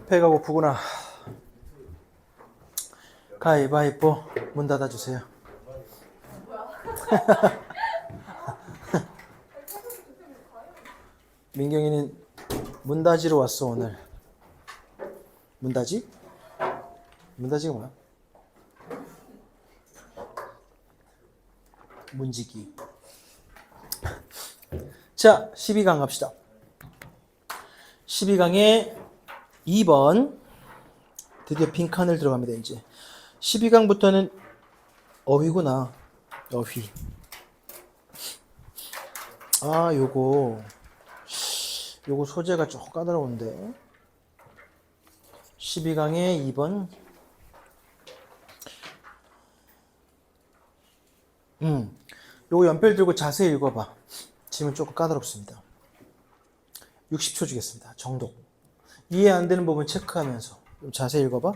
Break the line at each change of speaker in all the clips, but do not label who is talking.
배가 고프구나. 가위바위보 문 닫아주세요. 민경이는 문 닫으러 왔어 오늘. 문 닫이? 문 닫이가 뭐야? 문지기. 자, 12강 갑시다. 12강에 2번 드디어 빈칸을 들어갑니다. 이제 12강부터는 어휘구나. 어휘. 아, 요거 소재가 조금 까다로운데. 12강에 2번. 요거 연필 들고 자세히 읽어봐. 지금 조금 까다롭습니다. 60초 주겠습니다. 정독. 이해 안 되는 부분 체크하면서 좀 자세히 읽어봐.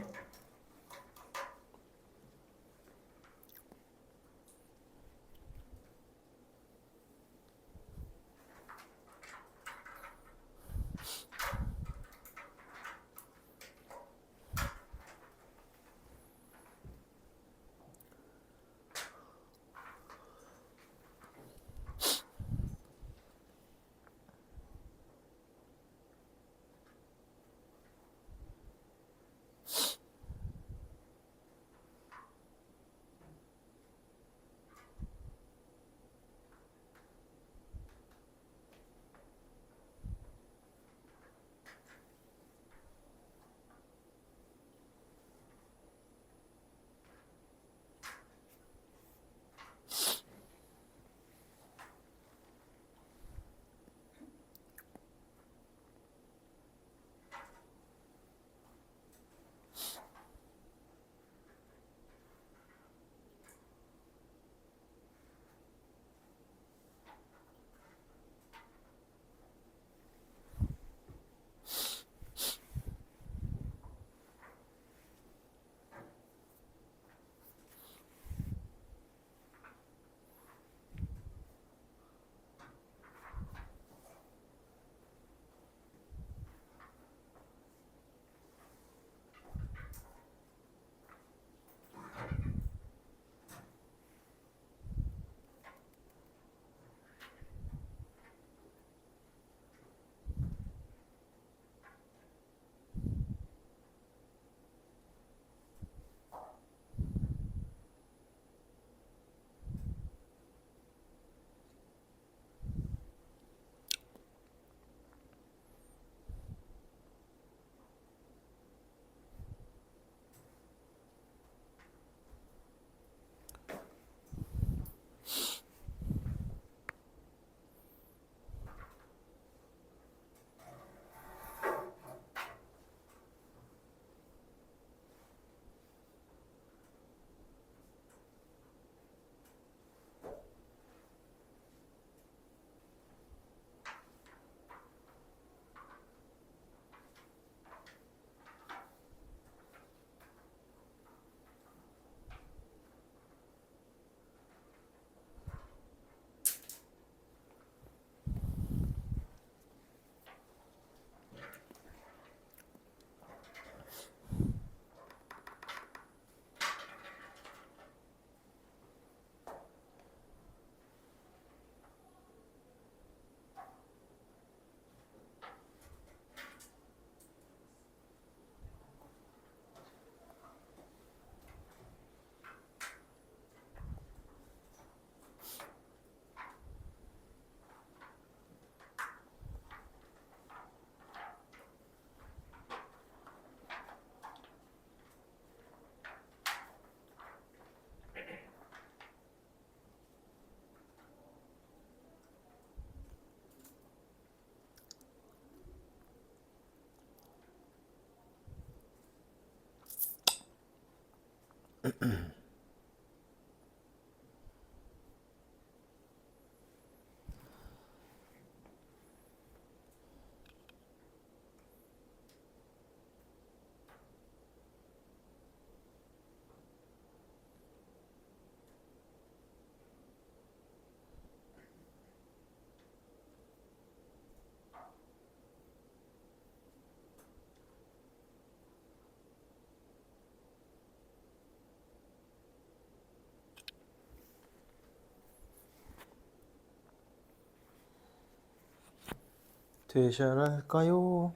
되셔랄까요?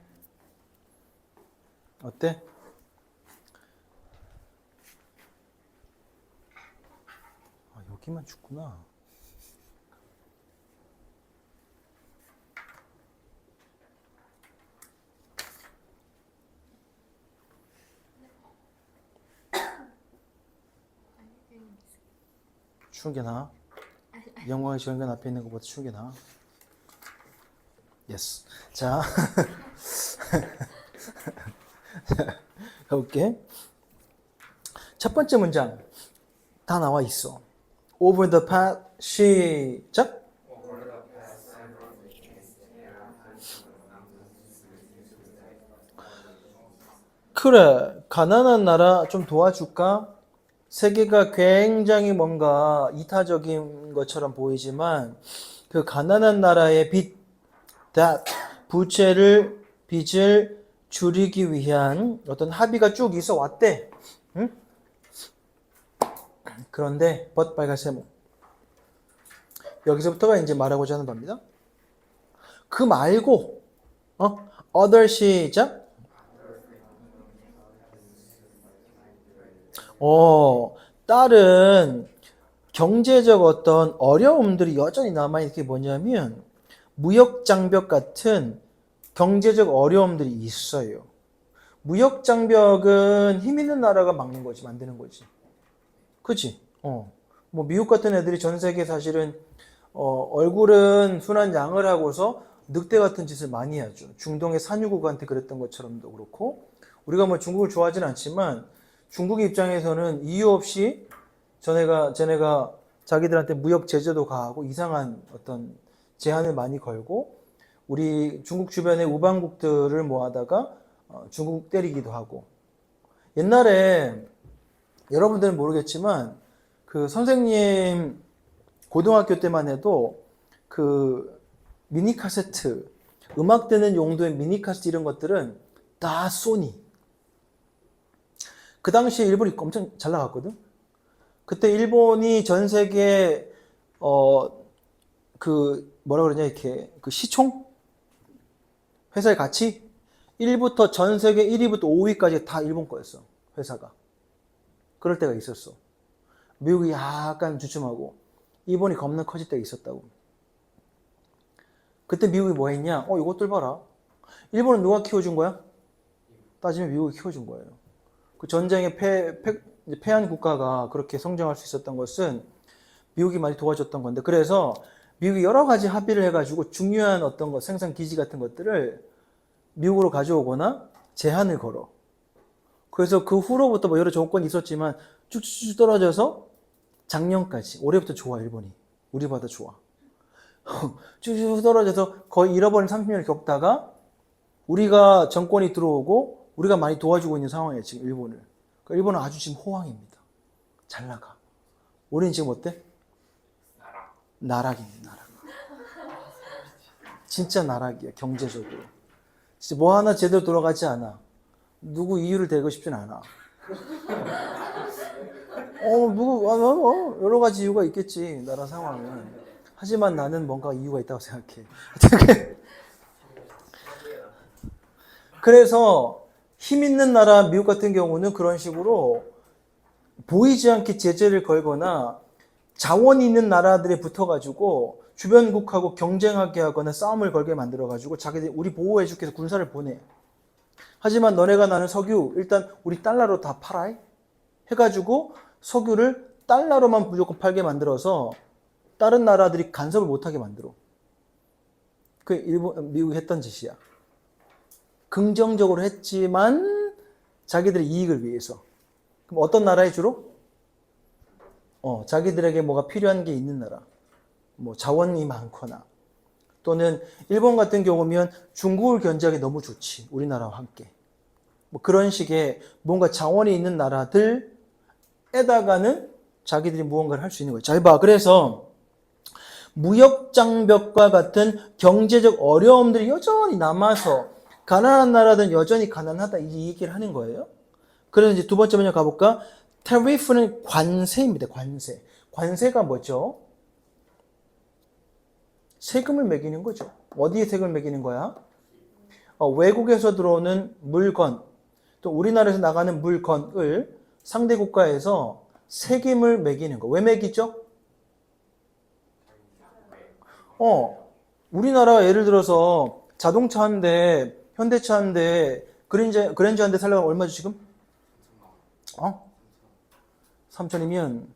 어때? 아, 여기만 죽구나. 추운 게 나아? 영광의 시간관 앞에 있는 것보다 추운 게 나아? 예스. 자, 가볼게. 첫 번째 문장 다 나와 있어. Over the past, 시작. 그래, 가난한 나라 좀 도와줄까? 세계가 굉장히 뭔가 이타적인 것처럼 보이지만 그 가난한 나라의 that 빚을 줄이기 위한 어떤 합의가 쭉 있어 왔대. 응? 그런데 but 빨간세모 여기서부터가 이제 말하고자 하는 겁니다. 그 말고 other 시작. 다른 경제적 어떤 어려움들이 여전히 남아있는 게 뭐냐면 무역 장벽 같은 경제적 어려움들이 있어요. 무역 장벽은 힘 있는 나라가 막는 거지, 만드는 거지. 그치? 뭐 미국 같은 애들이 전 세계 사실은 얼굴은 순한 양을 하고서 늑대 같은 짓을 많이 하죠. 중동의 산유국한테 그랬던 것처럼도 그렇고 우리가 뭐 중국을 좋아하진 않지만 중국 입장에서는 이유 없이 쟤네가 자기들한테 무역 제재도 가하고 이상한 어떤 제한을 많이 걸고 우리 중국 주변의 우방국들을 모아다가 중국 때리기도 하고 옛날에 여러분들은 모르겠지만 그 선생님 고등학교 때만 해도 그 미니 카세트 음악 듣는 용도의 미니 카세트 이런 것들은 다 소니. 그 당시에 일본이 엄청 잘 나갔거든. 그때 일본이 전 세계 그 뭐라 그러냐 이렇게 그 시총 회사의 가치 1부터 전 세계 1위부터 5위까지 다 일본 거였어. 회사가. 그럴 때가 있었어. 미국이 약간 주춤하고 일본이 겁나 커질 때가 있었다고. 그때 미국이 뭐 했냐? 이것들 봐라. 일본은 누가 키워준 거야? 따지면 미국이 키워준 거예요. 그 전쟁에 패한 국가가 그렇게 성장할 수 있었던 것은 미국이 많이 도와줬던 건데 그래서 미국이 여러 가지 합의를 해가지고 중요한 어떤 것, 생산 기지 같은 것들을 미국으로 가져오거나 제한을 걸어. 그래서 그 후로부터 뭐 여러 조건이 있었지만 쭉쭉 떨어져서 작년까지 올해부터 좋아 일본이 우리보다 좋아. 쭉쭉 떨어져서 거의 잃어버린 30년을 겪다가 우리가 정권이 들어오고 우리가 많이 도와주고 있는 상황이에요 지금 일본을. 그러니까 일본은 아주 지금 호황입니다. 잘 나가. 우리는 지금 어때? 나락입니다. 나락. 진짜 나락이야 경제적으로. 진짜 뭐 하나 제대로 돌아가지 않아. 누구 이유를 대고 싶진 않아. 여러 가지 이유가 있겠지 나라 상황은. 하지만 나는 뭔가 이유가 있다고 생각해. 그래서 힘 있는 나라 미국 같은 경우는 그런 식으로 보이지 않게 제재를 걸거나 자원이 있는 나라들에 붙어가지고 주변국하고 경쟁하게 하거나 싸움을 걸게 만들어가지고 자기들이 우리 보호해줄게 해서 군사를 보내. 하지만 너네가 나는 석유 일단 우리 달러로 다 팔아 해가지고 석유를 달러로만 무조건 팔게 만들어서 다른 나라들이 간섭을 못하게 만들어. 그게 미국이 했던 짓이야. 긍정적으로 했지만 자기들의 이익을 위해서. 그럼 어떤 나라에 주로? 자기들에게 뭐가 필요한 게 있는 나라. 뭐 자원이 많거나 또는 일본 같은 경우면 중국을 견제하기 너무 좋지. 우리나라와 함께. 뭐 그런 식의 뭔가 자원이 있는 나라들에다가는 자기들이 무언가를 할 수 있는 거예요. 잘 봐. 그래서 무역 장벽과 같은 경제적 어려움들이 여전히 남아서 가난한 나라들은 여전히 가난하다 이 얘기를 하는 거예요. 그래서 이제 두 번째 문제 가볼까? tariff는 관세입니다. 관세. 관세가 뭐죠? 세금을 매기는 거죠. 어디에 세금을 매기는 거야? 외국에서 들어오는 물건, 또 우리나라에서 나가는 물건을 상대 국가에서 세금을 매기는 거. 왜 매기죠? 우리나라 예를 들어서 자동차 한 대, 현대차 한 대, 그랜저 한 대 살려면 얼마죠 지금? 3천이면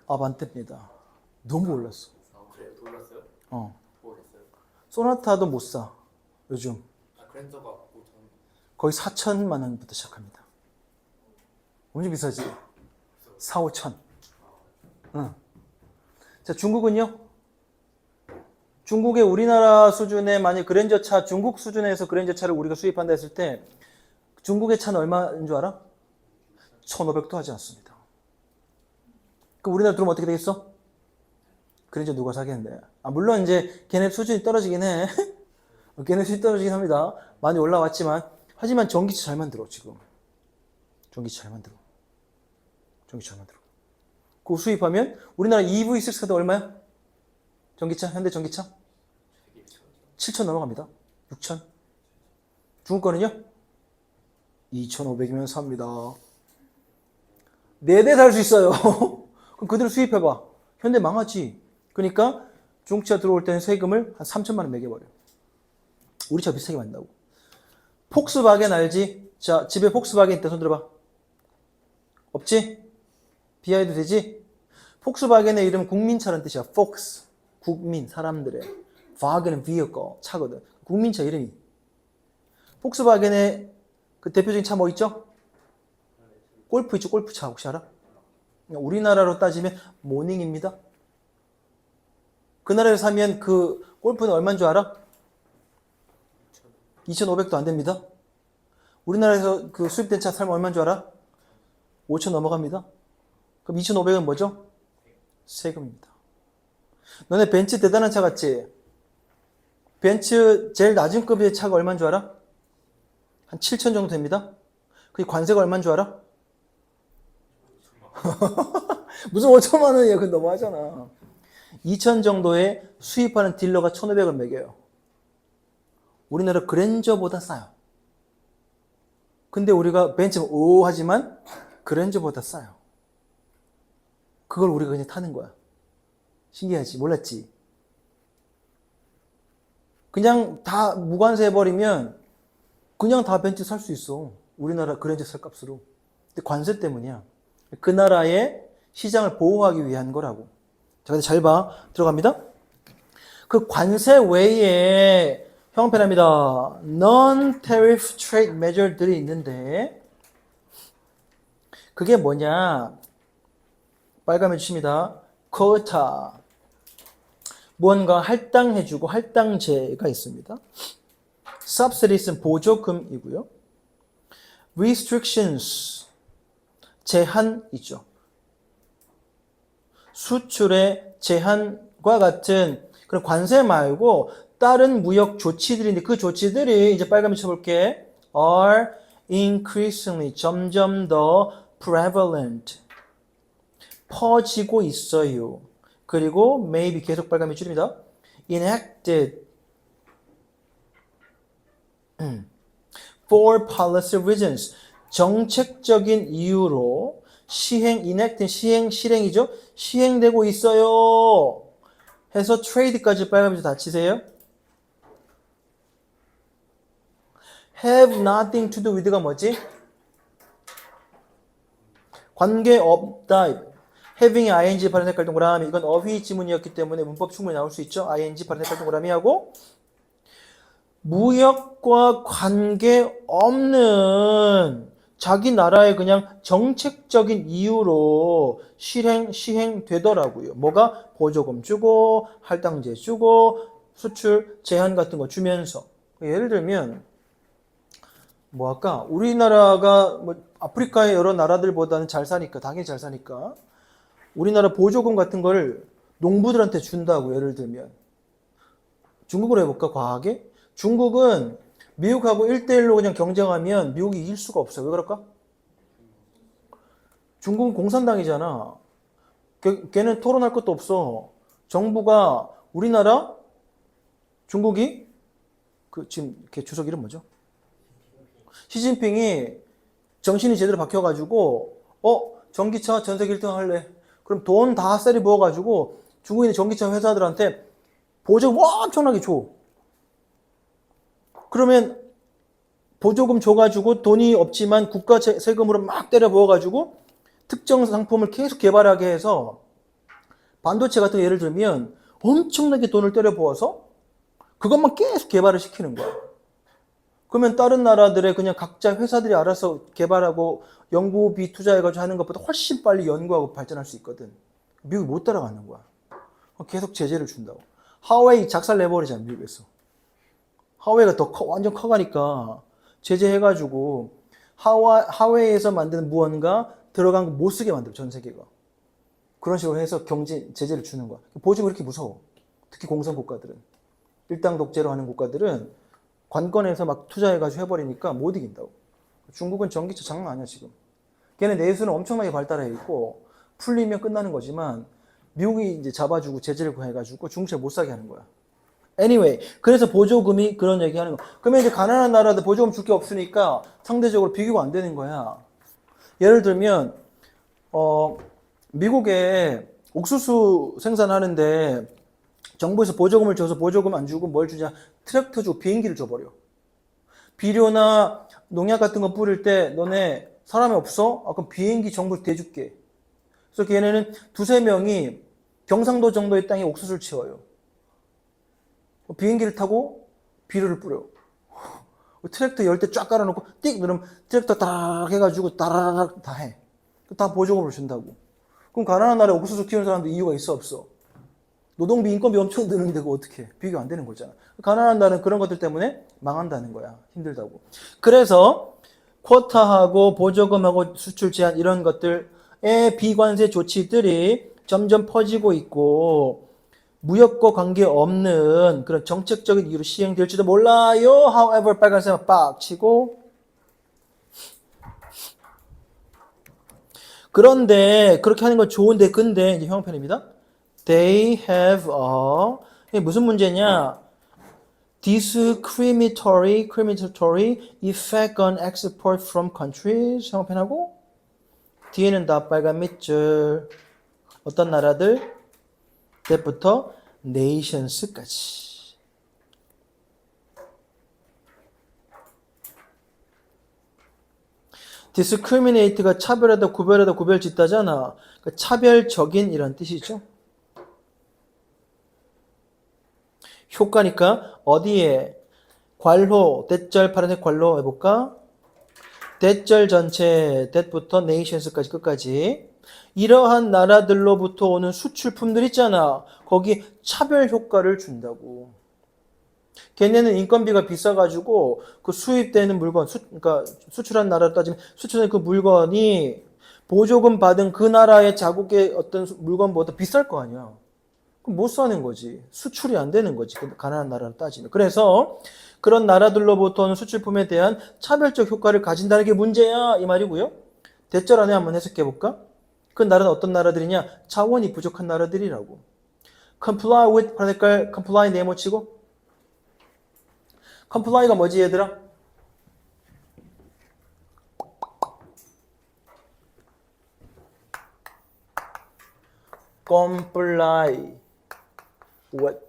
아반떼입니다. 너무 올랐어.
그래요? 더 올랐어요?
어.
더 올랐어요?
소나타도 못 사. 요즘.
그랜저가 5천.
거의 4천만 원부터 시작합니다. 엄청 비싸지? 4, 5천. 응. 자, 중국은요? 중국의 우리나라 수준의 만약 그랜저 차, 중국 수준에서 그랜저 차를 우리가 수입한다 했을 때 중국의 차는 얼마인 줄 알아? 1,500도 하지 않습니다. 그럼 우리나라 들어오면 어떻게 되겠어? 그랜저 누가 사겠는데? 물론 이제 걔네 수준이 떨어지긴 해. 걔네 수준이 떨어지긴 합니다. 많이 올라왔지만 하지만 전기차 잘 만들어 지금. 전기차 잘 만들어. 전기차 잘 만들어. 그거 수입하면 우리나라 EV6 도 얼마야? 전기차, 현대 전기차? 7천 넘어갑니다. 6천. 중국 거는요? 2,500이면 삽니다. 4대 살 수 있어요. 그럼 그대로 수입해봐. 현대 망하지. 그러니까 중국차 들어올 때는 세금을 한 3천만 원 매겨버려. 우리 차 비싸게 만든다고. 폭스바겐 알지? 자, 집에 폭스바겐 있다 손 들어봐. 없지? 비하해도 되지? 폭스바겐의 이름은 국민차라는 뜻이야. 폭스. 국민, 사람들의. 바겐은 vehicle, 차거든. 국민차 이름이. 폭스바겐의 그 대표적인 차 뭐 있죠? 골프 있죠? 골프차 혹시 알아? 우리나라로 따지면 모닝입니다. 그 나라에서 사면 그 골프는 얼마인 줄 알아? 2,500도 안 됩니다. 우리나라에서 그 수입된 차 사면 얼마인 줄 알아? 5천 넘어갑니다. 그럼 2,500은 뭐죠? 세금입니다. 너네 벤츠 대단한 차 같지? 벤츠 제일 낮은 급의 차가 얼마인 줄 알아? 한 7천 정도 됩니다. 그게 관세가 얼마인 줄 알아? 무슨 5천만 원이야. 그건 너무하잖아. 2천 정도에 수입하는 딜러가 1,500을 매겨요. 우리나라 그랜저보다 싸요. 근데 우리가 벤츠는 오 하지만 그랜저보다 싸요. 그걸 우리가 그냥 타는 거야. 신기하지? 몰랐지? 그냥 다 무관세 해버리면 그냥 다 벤츠 살 수 있어. 우리나라 그랜저 살 값으로. 근데 관세 때문이야. 그 나라의 시장을 보호하기 위한 거라고. 자, 근데 잘 봐. 들어갑니다. 그 관세 외에 형편합니다. Non-tariff trade measure들이 있는데 그게 뭐냐? 빨간면 주십니다. quota. 무언가 할당해주고 할당제가 있습니다. subsidies는 보조금이고요. restrictions 제한이죠. 수출의 제한과 같은 그런 관세 말고 다른 무역 조치들인데 그 조치들이 이제 빨간면 쳐볼게. are increasingly 점점 더 prevalent 퍼지고 있어요. 그리고 maybe 계속 빨간면 줄입니다. enacted for policy reasons 정책적인 이유로 enacted 실행이죠. 시행되고 있어요. 해서 trade까지 빨간면 다 치세요. have nothing to do with가 뭐지? 관계없다. having의 ing 발음 색깔 동그라미. 이건 어휘 지문이었기 때문에 문법 충분히 나올 수 있죠. ing 발음 색깔 동그라미 하고 무역과 관계없는 자기 나라의 그냥 정책적인 이유로 시행되더라고요. 뭐가? 보조금 주고 할당제 주고 수출 제한 같은 거 주면서. 예를 들면 뭐 할까? 우리나라가 뭐 아프리카의 여러 나라들보다는 잘 사니까 당연히 잘 사니까 우리나라 보조금 같은 걸 농부들한테 준다고 예를 들면 중국으로 해볼까? 과하게? 중국은 미국하고 1대1로 그냥 경쟁하면 미국이 이길 수가 없어요. 왜 그럴까? 중국은 공산당이잖아. 걔는 토론할 것도 없어. 정부가 우리나라 중국이 그 지금 걔 주석 이름 뭐죠? 시진핑이 정신이 제대로 바뀌어가지고 전기차 전 세계 1등 할래. 그럼 돈 다 쎄리 부어가지고 중국인 전기차 회사들한테 보조금 엄청나게 줘. 그러면 보조금 줘가지고 돈이 없지만 국가 세금으로 막 때려 부어가지고 특정 상품을 계속 개발하게 해서 반도체 같은 거 예를 들면 엄청나게 돈을 때려 부어서 그것만 계속 개발을 시키는 거야. 그러면 다른 나라들의 그냥 각자 회사들이 알아서 개발하고 연구비 투자해가지고 하는 것보다 훨씬 빨리 연구하고 발전할 수 있거든. 미국이 못 따라가는 거야. 계속 제재를 준다고. 하웨이 작살 내버리잖아, 미국에서. 하웨이가 더 완전 커가니까 제재해가지고 하웨이에서 만든 무언가 들어간 거 못 쓰게 만들어, 전 세계가. 그런 식으로 해서 경제 제재를 주는 거야. 보증이 그렇게 무서워. 특히 공산 국가들은. 일당 독재로 하는 국가들은 관건에서 막 투자해가지고 해버리니까 못 이긴다고. 중국은 전기차 장난 아니야, 지금. 걔네 내수는 엄청나게 발달해 있고, 풀리면 끝나는 거지만, 미국이 이제 잡아주고 제재를 구해가지고 중국차 못 사게 하는 거야. Anyway, 그래서 보조금이 그런 얘기 하는 거. 그러면 이제 가난한 나라들 보조금 줄 게 없으니까 상대적으로 비교가 안 되는 거야. 예를 들면, 미국에 옥수수 생산하는데 정부에서 보조금을 줘서 보조금 안 주고 뭘 주냐? 트랙터 주고 비행기를 줘버려. 비료나 농약 같은 거 뿌릴 때 너네 사람이 없어? 그럼 비행기 정부 대줄게. 그래서 걔네는 두세 명이 경상도 정도의 땅에 옥수수를 치워요. 비행기를 타고 비료를 뿌려. 트랙터 열 대 쫙 깔아놓고 띡 누르면 트랙터 따라락 해가지고 따라락 다 해. 다 보조금을 준다고. 그럼 가난한 나라에 옥수수 키우는 사람도 이유가 있어 없어? 노동비 인건비 엄청 드는데 그거 어떻게 비교 안 되는 거잖아. 가난한 나라는 그런 것들 때문에 망한다는 거야. 힘들다고. 그래서 쿼타하고 보조금하고 수출 제한 이런 것들의 비관세 조치들이 점점 퍼지고 있고 무역과 관계없는 그런 정책적인 이유로 시행될지도 몰라요. However 빨간색은 빡 치고 그런데 그렇게 하는 건 좋은데 근데 이제 형용편입니다. They have a 이게 무슨 문제냐? Discriminatory effect on export from countries 형용편하고 뒤에는 다 빨간 밑줄 어떤 나라들 때부터 nations까지 discriminate가 차별하다 구별하다 구별짓다잖아. 그러니까 차별적인 이란 뜻이죠. 효과니까 어디에 괄호 대절 파란색 괄호 해볼까? 대절 전체 that부터 nations까지 끝까지 이러한 나라들로부터 오는 수출품들 있잖아. 거기 차별 효과를 준다고. 걔네는 인건비가 비싸가지고 그 수입되는 물건, 그러니까 수출한 나라로 따지면 수출한 그 물건이 보조금 받은 그 나라의 자국의 어떤 물건보다 비쌀 거 아니야. 그럼 못 사는 거지. 수출이 안 되는 거지. 가난한 나라로 따지면. 그래서 그런 나라들로부터 오는 수출품에 대한 차별적 효과를 가진다는 게 문제야. 이 말이고요. 대절 안에 한번 해석해 볼까? 그 나라는 어떤 나라들이냐? 자원이 부족한 나라들이라고. comply with 파란색깔 comply 네모치고 comply가 뭐지 얘들아? comply with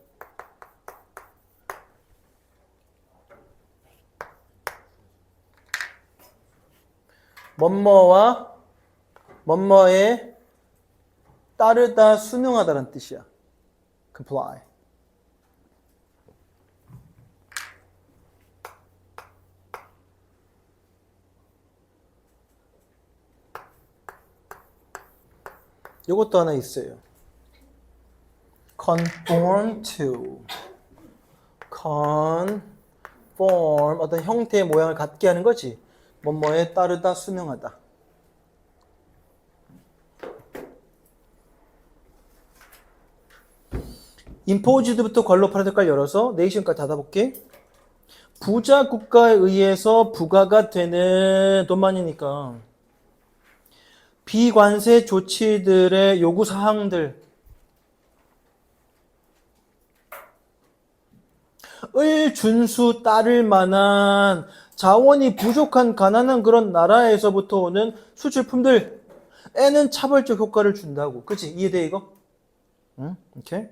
뭐뭐와 뭐뭐에 따르다 순응하다라는 뜻이야. comply. 요것도 하나 있어요. conform to. conform 어떤 형태의 모양을 갖게 하는 거지. 뭐뭐에 따르다 순응하다. imposed부터 괄호 파란색깔 열어서 nation까지 닫아볼게. 부자 국가에 의해서 부과가 되는 돈 많이니까 비관세 조치들의 요구 사항들 준수 따를 만한 자원이 부족한 가난한 그런 나라에서부터 오는 수출품들에는 차별적 효과를 준다고. 그치? 이해돼 이거? 응? 오케이.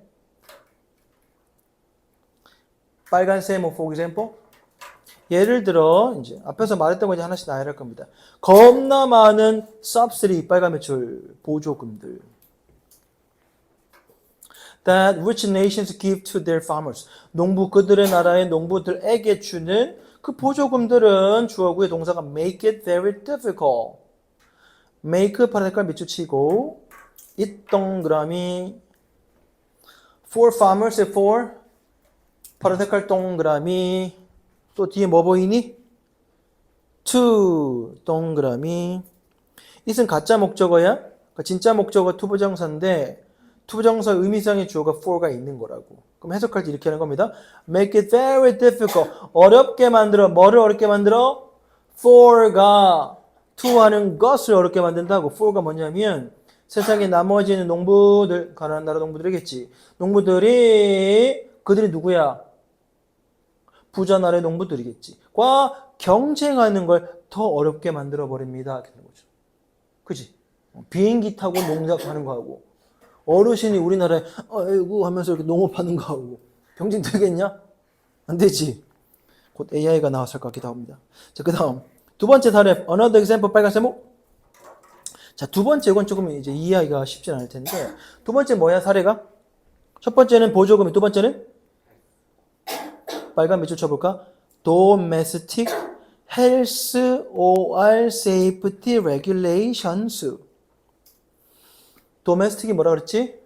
빨간 세모 for example. 예를 들어 이제 앞에서 말했던 거 이제 하나씩 나열할 겁니다. 겁나 많은 subsidy 빨간 매출 보조금들. That rich nations give to their farmers. 농부 그들의 나라의 농부들에게 주는 그 보조금들은 주어구의 동사가 make it very difficult. make 파란 색깔 밑줄 치고 it 동그라미 for farmers for 파란 색깔 동그라미 또 뒤에 뭐 보이니? to 동그라미 it은 가짜 목적어야? 그러니까 진짜 목적어 투부정사인데 투부정사 의미상의 주어가 for가 있는 거라고. 그럼 해석할 때 이렇게 하는 겁니다. Make it very difficult. 어렵게 만들어. 뭐를 어렵게 만들어? for가 to 하는 것을 어렵게 만든다고. for가 뭐냐면 세상에 나머지 있는 농부들, 가난한 나라 농부들이겠지. 농부들이 그들이 누구야? 부자 나라의 농부들이겠지. 과 경쟁하는 걸 더 어렵게 만들어 버립니다. 그런 거죠. 그지? 비행기 타고 농작하는 거하고 어르신이 우리나라에 아이고 하면서 이렇게 농업하는 거하고 경쟁 되겠냐? 안 되지. 곧 AI가 나왔을 것 같기도 합니다. 자, 그 다음 두 번째 사례 another example 빨간 세모. 자, 두 번째 이건 조금 이제 이해하기가 쉽지 않을 텐데 두 번째 뭐야 사례가? 첫 번째는 보조금이 두 번째는 빨간 밑줄 쳐볼까? Domestic Health or Safety Regulations. Domestic이 뭐라 그랬지?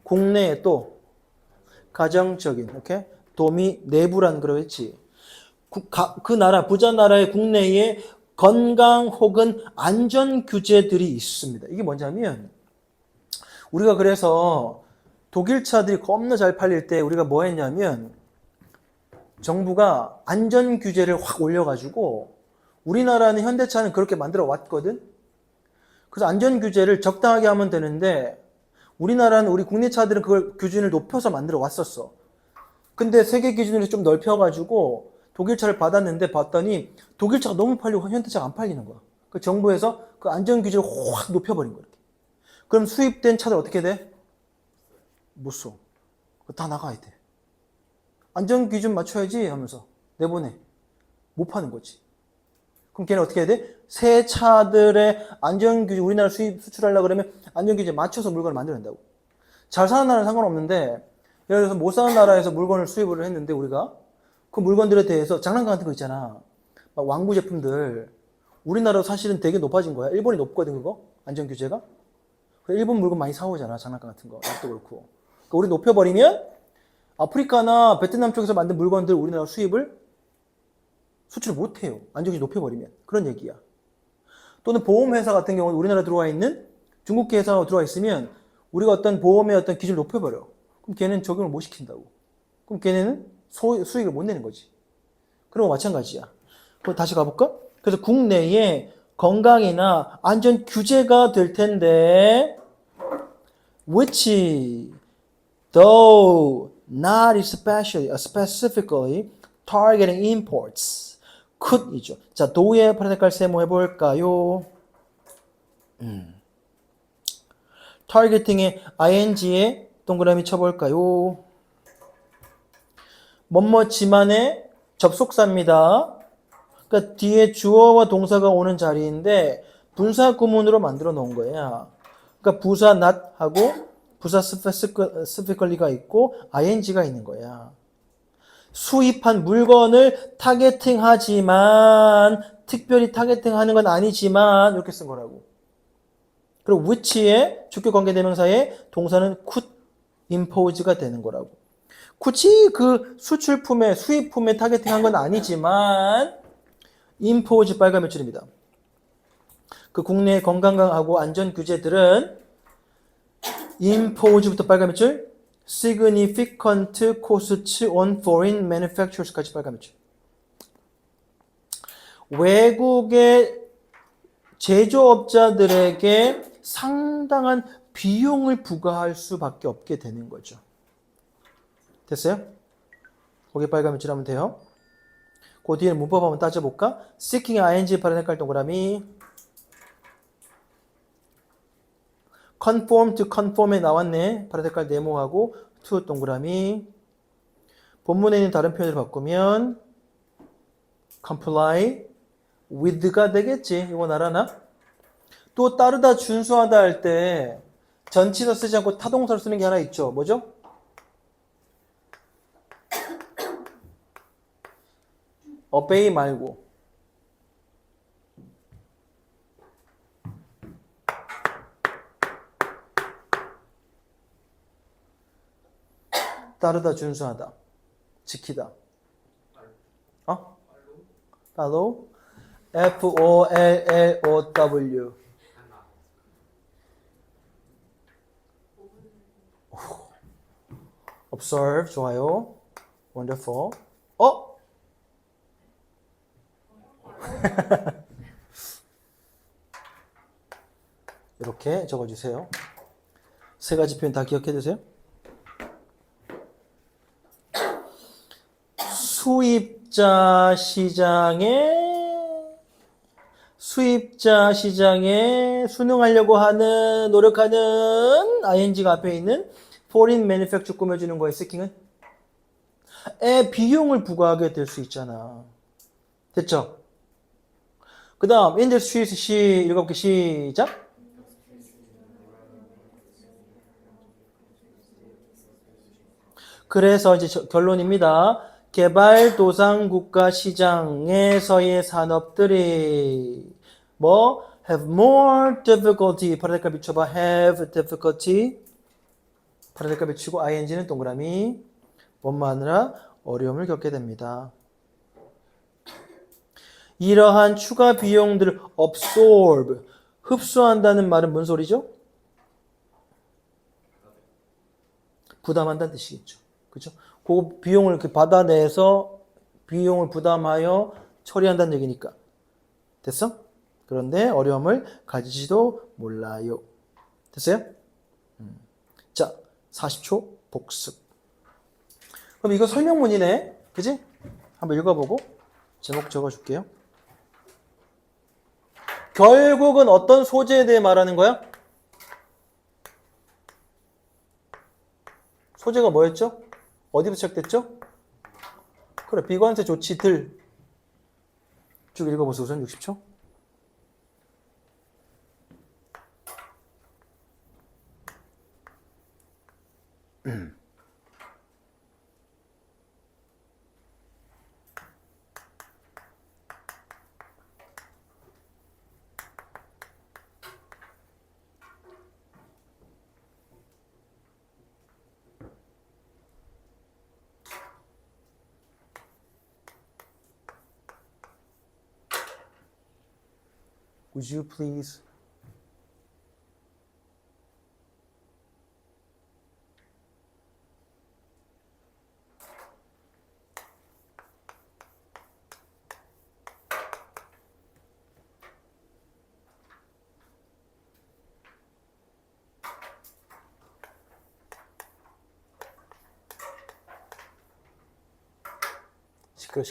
국내에 또 가정적인, 오케이? 돔이 내부란 그러겠지. 그 나라, 부자 나라의 국내에 건강 혹은 안전 규제들이 있습니다. 이게 뭐냐면 우리가 그래서 독일 차들이 겁나 잘 팔릴 때 우리가 뭐 했냐면 정부가 안전 규제를 확 올려가지고 우리나라는 현대차는 그렇게 만들어 왔거든. 그래서 안전 규제를 적당하게 하면 되는데 우리나라는 우리 국내 차들은 그걸 기준을 높여서 만들어 왔었어. 근데 세계 기준으로 좀 넓혀가지고 독일 차를 받았는데 봤더니 독일 차가 너무 팔리고 현대차가 안 팔리는 거야. 그 정부에서 그 안전 규제를 확 높여버린 거야. 이렇게. 그럼 수입된 차들 어떻게 돼? 못 써. 다 나가야 돼. 안전 기준 맞춰야지 하면서 내보내. 못 파는 거지. 그럼 걔는 어떻게 해야 돼? 새 차들의 안전 규제, 우리나라 수출하려고 그러면 안전 규제 맞춰서 물건을 만들어낸다고. 잘 사는 나라는 상관없는데, 예를 들어서 못 사는 나라에서 물건을 수입을 했는데, 우리가 그 물건들에 대해서 장난감 같은 거 있잖아. 막 왕구 제품들. 우리나라도 사실은 되게 높아진 거야. 일본이 높거든, 그거. 안전 규제가. 그래, 일본 물건 많이 사오잖아. 장난감 같은 거. 도 그렇고. 그러니까 우리 높여버리면 아프리카나 베트남 쪽에서 만든 물건들 우리나라 수출을 못해요. 안전규제 높여버리면. 그런 얘기야. 또는 보험회사 같은 경우는 우리나라 들어와 있는 중국계 회사가 들어와 있으면 우리가 어떤 보험의 어떤 기준을 높여버려. 그럼 걔는 적용을 못 시킨다고. 그럼 걔네는 수익을 못 내는 거지. 그런 거 마찬가지야. 그럼 다시 가볼까? 그래서 국내에 건강이나 안전 규제가 될 텐데 which though not specifically targeting imports could이죠. 자, do의 파란 색깔 세모 해볼까요? targeting의 ing에 동그라미 쳐볼까요? 뭐뭐지만의 접속사입니다. 그러니까 뒤에 주어와 동사가 오는 자리인데 분사 구문으로 만들어 놓은 거야. 그러니까 부사 not 하고 부사 specifically가 있고 ing가 있는 거야. 수입한 물건을 타겟팅하지만 특별히 타겟팅하는 건 아니지만 이렇게 쓴 거라고. 그리고 which의 주격 관계대명사의 동사는 could impose가 되는 거라고. 굳이 그 수출품에 수입품에 타겟팅한 건 아니지만 impose 빨간 매출입니다. 그 국내 건강하고 안전 규제들은 impose부터 빨간 매출, significant costs on foreign manufacturers까지 빨간 매출. 외국의 제조업자들에게 상당한 비용을 부과할 수밖에 없게 되는 거죠. 됐어요? 거기 빨간 밑줄 하면 돼요. 그 뒤에 문법 한번 따져볼까? seeking ing 발음 헷갈릴 동그라미. conform to conform에 나왔네. 발음 헷갈릴 네모하고 to 동그라미. 본문에 있는 다른 표현을 바꾸면 comply with가 되겠지. 이건 알아나? 또 따르다 준수하다 할 때 전치사 쓰지 않고 타동사를 쓰는 게 하나 있죠. 뭐죠? obey 말고 따르다 준수하다 지키다. 어? follow follow observe 좋아요. wonderful. 어? 이렇게 적어주세요. 세 가지 표현 다 기억해 두세요. 수입자 시장에 순응하려고 하는 노력하는 ing가 앞에 있는 foreign manufacturer 꾸며주는 거에 seeking은 비용을 부과하게 될 수 있잖아. 됐죠? 그 다음 industries 일곱 개 시작. 그래서 이제 결론입니다. 개발도상국가 시장에서의 산업들이 뭐 have more difficulty 파란색깔 비춰봐. have difficulty 파란색깔 비추고 ing는 동그라미 원만하느라 어려움을 겪게 됩니다. 이러한 추가 비용들을 absorb 흡수한다는 말은 뭔 소리죠? 부담한다는 뜻이겠죠. 그죠? 그 비용을 이렇게 받아내서 비용을 부담하여 처리한다는 얘기니까. 됐어? 그런데 어려움을 가지지도 몰라요. 됐어요? 자, 40초 복습. 그럼 이거 설명문이네. 그지? 한번 읽어보고 제목 적어줄게요. 결국은 어떤 소재에 대해 말하는 거야? 소재가 뭐였죠? 어디부터 시작됐죠? 그래, 비관세 조치들. 쭉 읽어보세요. 우선 60초. Would you please?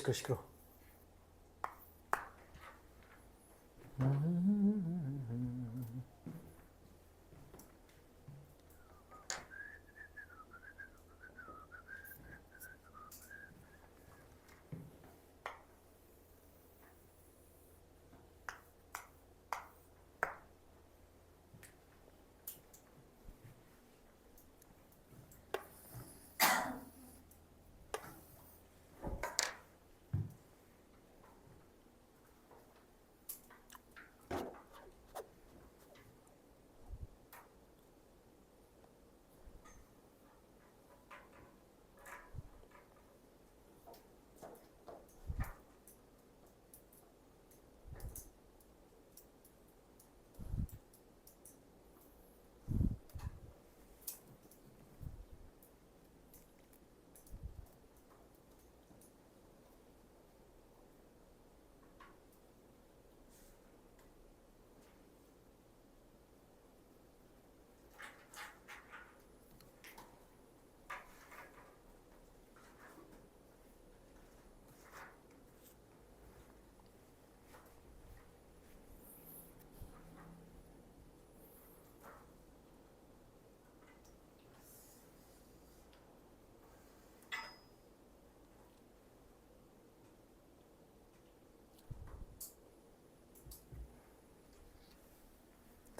시끄러.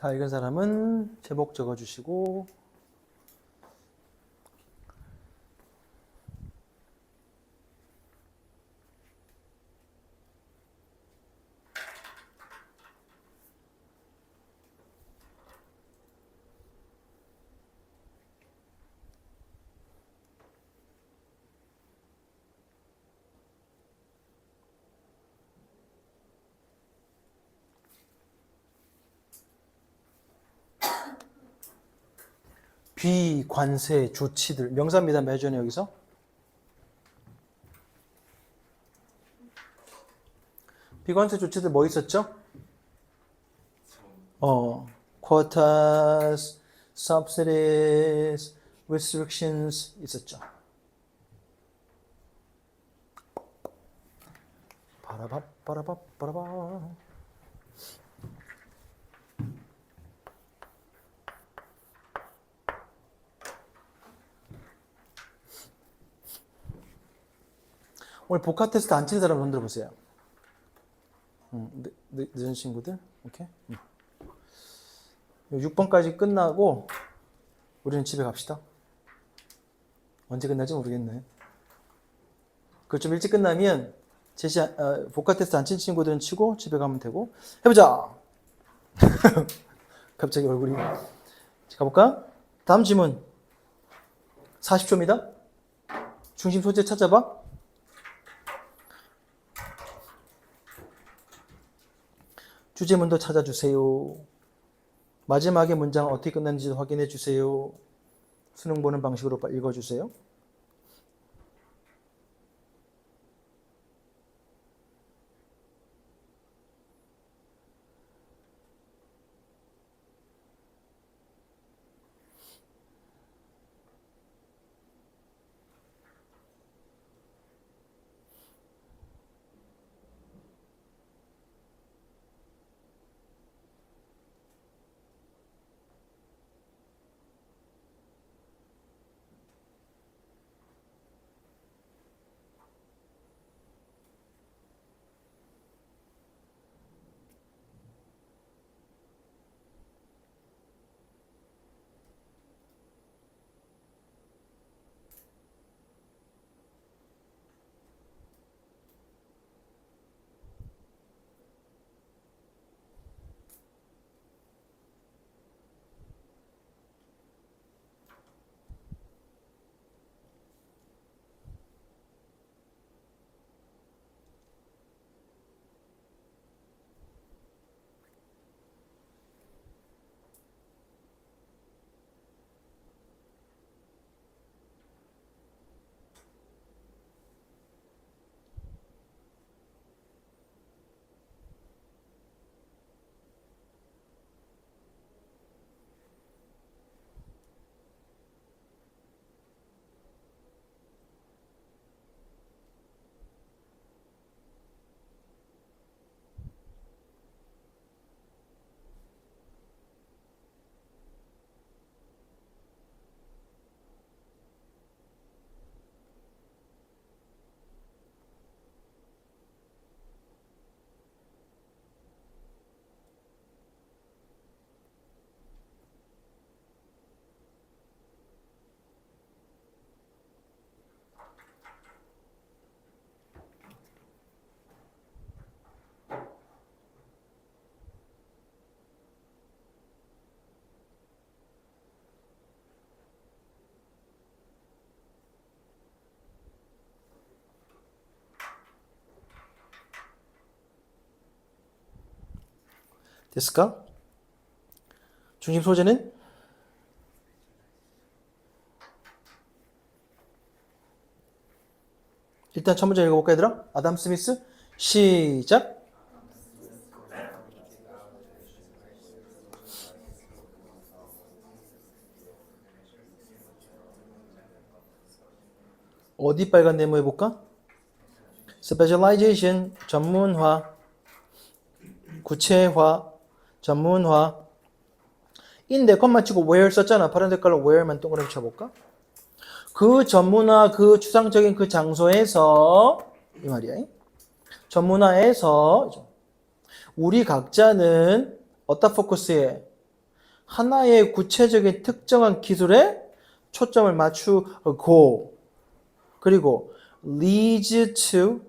다 읽은 사람은 제목 적어주시고 비관세 조치들 명사입니다. 매주는 여기서 비관세 조치들 뭐 있었죠? quotas, subsidies, restrictions 있었죠. 빠라바. 오늘 복합 테스트 안 치는 사람 손 들어보세요. 늦은 친구들, 오케이. 6번까지 끝나고 우리는 집에 갑시다. 언제 끝날지 모르겠네. 그걸 좀 일찍 끝나면 복합 테스트 안 친 친구들은 치고 집에 가면 되고. 해보자. 갑자기 얼굴이. 가볼까? 다음 질문. 40초입니다. 중심 소재 찾아봐. 주제문도 찾아주세요. 마지막에 문장 어떻게 끝났는지도 확인해 주세요. 수능 보는 방식으로 읽어주세요. 됐을까? 중심 소재는 일단 첫 문제 읽어볼까 얘들아? 아담 스미스 시작. 어디 빨간 네모 해볼까? Specialization 전문화, 구체화, 전문화. 인데 컴마 치고 where 썼잖아. 파란 색깔로 where만 동그라미 쳐볼까? 그 전문화, 그 추상적인 그 장소에서 이 말이야. 전문화에서 우리 각자는 어디다 포커스해? 하나의 구체적인 특정한 기술에 초점을 맞추고 그리고 leads to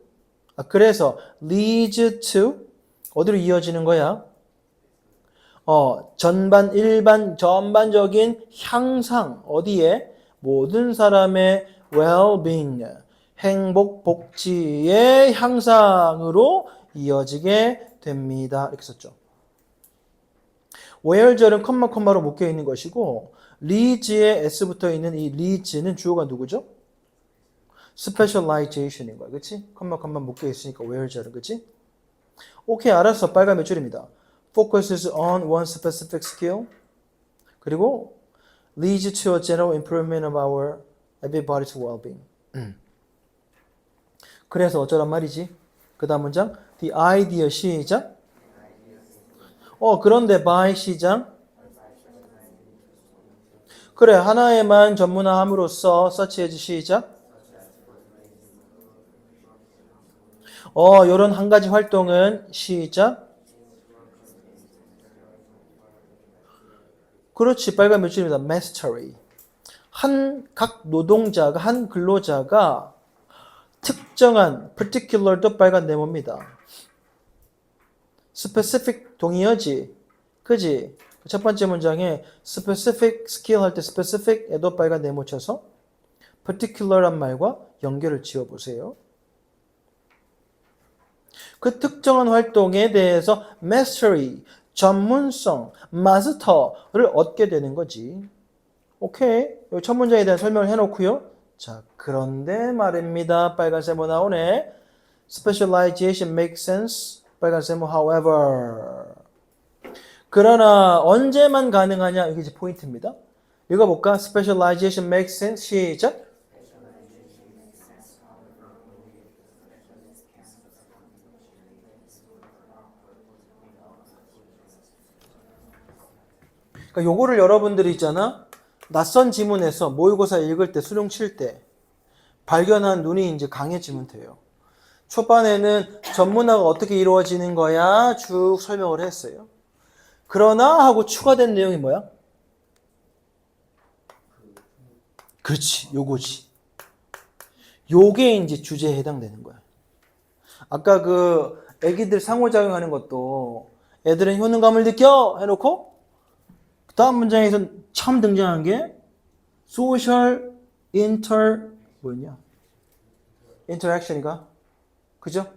그래서 leads to 어디로 이어지는 거야? 전반적인 향상 어디에? 모든 사람의 well-being 행복 복지의 향상으로 이어지게 됩니다. 이렇게 썼죠. where절은 컴마로 묶여 있는 것이고 leads에 s 붙어 있는 이 leads는 주어가 누구죠? specialization인 거야. 그치? 컴마 묶여 있으니까 where절은 그치? 오케이 알았어. 빨간 몇 줄입니다. focuses on one specific skill 그리고 leads to a general improvement of our everybody's well-being. 그래서 어쩌란 말이지? 그 다음 문장 the idea 시작 그런데 by 시작 그래 하나에만 전문화함으로써 such as 시작 요런 한 가지 활동은 시작 그렇지 빨간 몇 줄입니다. mastery 각 노동자가 한 근로자가 특정한 particular도 빨간 네모입니다. specific 동의어지 그지? 첫 번째 문장에 specific skill 할 때 specific에도 빨간 네모 쳐서 particular란 말과 연결을 지어 보세요. 그 특정한 활동에 대해서 mastery 전문성, 마스터를 얻게 되는 거지. 오케이. 여기 첫 문장에 대한 설명을 해놓고요. 자, 그런데 말입니다. 빨간 세모 나오네. Specialization makes sense. 빨간 세모 however. 그러나 언제만 가능하냐? 이게 이제 포인트입니다. 읽어볼까? Specialization makes sense. 시작. 그러니까 요거를 여러분들이 있잖아. 낯선 지문에서 모의고사 읽을 때 수능 칠 때 발견한 눈이 이제 강해지면 돼요. 초반에는 전문화가 어떻게 이루어지는 거야 쭉 설명을 했어요. 그러나 하고 추가된 내용이 뭐야? 그렇지, 요거지. 요게 이제 주제에 해당되는 거야. 아까 그 애기들 상호작용하는 것도 애들은 효능감을 느껴 해놓고 다음 문장에서 처음 등장한 게 social 뭐였냐? interaction이가 그죠?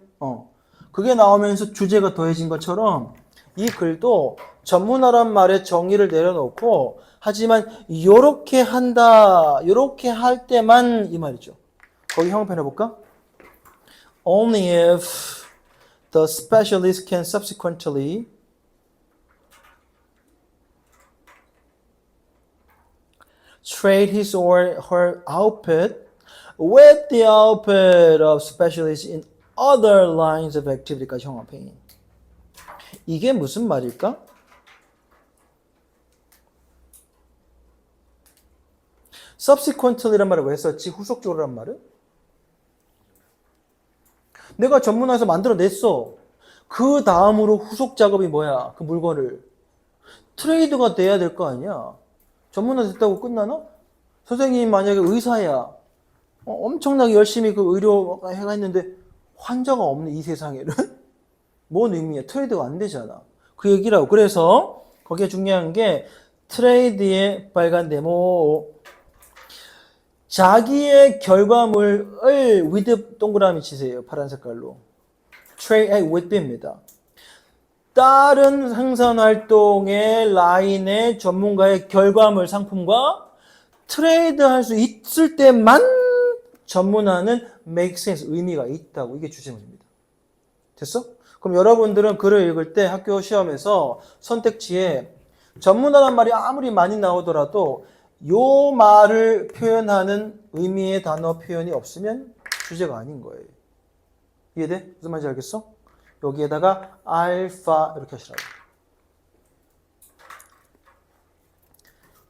그게 나오면서 주제가 더해진 것처럼 이 글도 전문화란 말에 정의를 내려놓고 하지만 요렇게 한다 요렇게 할 때만 이 말이죠. 거기 형평 해볼까? Only if the specialist can subsequently trade his or her output with the output of specialists in other lines of activity까지 형평이. 이게 무슨 말일까? subsequently란 말을 왜 썼지? 후속적으로란 말은? 내가 전문화에서 만들어냈어. 그 다음으로 후속 작업이 뭐야? 그 물건을. 트레이드가 돼야 될 거 아니야? 전문화 됐다고 끝나나? 선생님이 만약에 의사야. 엄청나게 열심히 그 의료가 했는데 환자가 없는 이 세상에는 뭔 의미야? 트레이드가 안 되잖아. 그 얘기라고. 그래서 거기에 중요한 게 트레이드의 빨간 네모. 자기의 결과물을 with 동그라미 치세요. 파란 색깔로. trade with입니다. 다른 생산 활동의 라인의 전문가의 결과물 상품과 트레이드 할 수 있을 때만 전문화는 make sense 의미가 있다고. 이게 주제문입니다. 됐어? 그럼 여러분들은 글을 읽을 때 학교 시험에서 선택지에 전문화란 말이 아무리 많이 나오더라도 요 말을 표현하는 의미의 단어 표현이 없으면 주제가 아닌 거예요. 이해돼? 무슨 말인지 알겠어? 여기에다가 알파 이렇게 하시라고.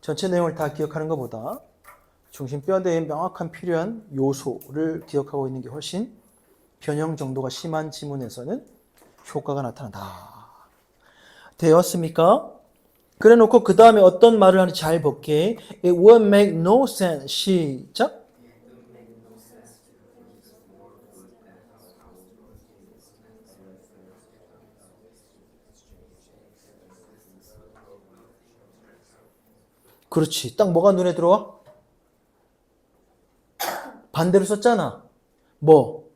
전체 내용을 다 기억하는 것보다 중심 뼈대에 명확한 필요한 요소를 기억하고 있는 게 훨씬 변형 정도가 심한 지문에서는 효과가 나타난다. 되었습니까? 그래 놓고 그 다음에 어떤 말을 하는지 잘 볼게. It would make no sense. 시작. 그렇지. 딱 뭐가 눈에 들어와? 반대로 썼잖아. 뭐?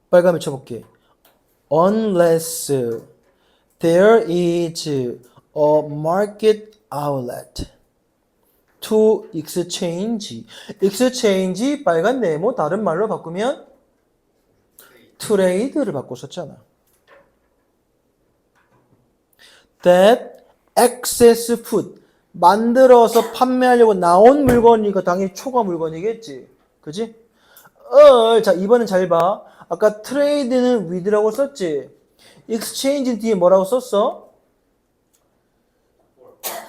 빨간을 쳐볼게. Unless there is a market outlet to exchange. exchange 빨간 네모 다른 말로 바꾸면 trade를 바꿔 썼잖아. That excess food 만들어서 판매하려고 나온 물건이니까 당연히 초과 물건이겠지. 그지? 자, 이번엔 잘 봐. 아까 trade는 with라고 썼지. exchange 뒤에 뭐라고 썼어?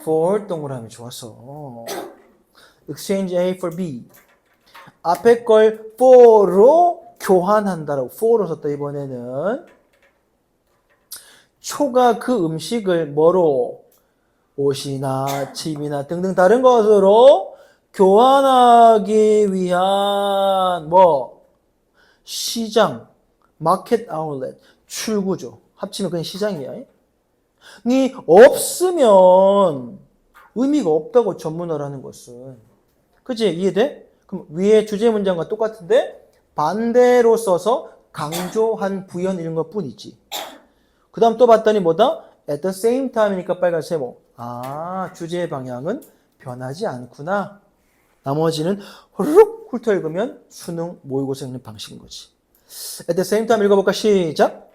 for 동그라미 좋았어. exchange A for B. 앞에 걸 for로 교환한다라고 for로 썼다 이번에는. 초가 그 음식을 뭐로? 옷이나 집이나 등등 다른 것으로 교환하기 위한 뭐? 시장, 마켓 아울렛, 출구죠. 합치면 그냥 시장이야. 니 없으면 의미가 없다고 전문어라는 것은. 그치? 이해돼? 그럼 위에 주제 문장과 똑같은데 반대로 써서 강조한 부연 이런 것 뿐이지. 그 다음 또 봤더니 뭐다? At the same time이니까 빨간 세모. 아, 주제의 방향은 변하지 않구나. 나머지는 후루룩 훑어 읽으면 수능 모의고사 읽는 방식인 거지. At the same time 읽어볼까? 시작.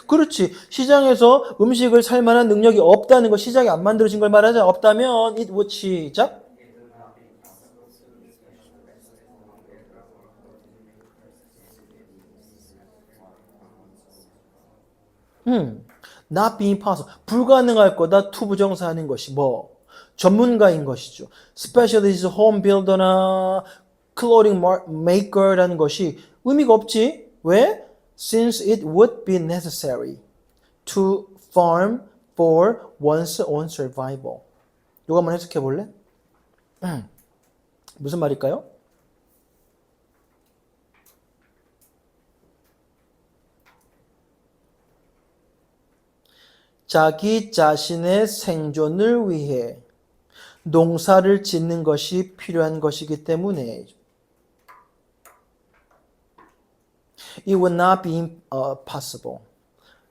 그렇지. 시장에서 음식을 살 만한 능력이 없다는 거, 시장이 안 만들어진 걸 말하자. 없다면 it would 시작. not being possible. 불가능할 거다. to 부정사하는 것이 뭐? 전문가인 것이죠. specialist home builder나 clothing maker라는 것이 의미가 없지. 왜? Since it would be necessary to farm for one's own survival. 이거 한번 해석해 볼래? 무슨 말일까요? 자기 자신의 생존을 위해 농사를 짓는 것이 필요한 것이기 때문에 It would not be possible.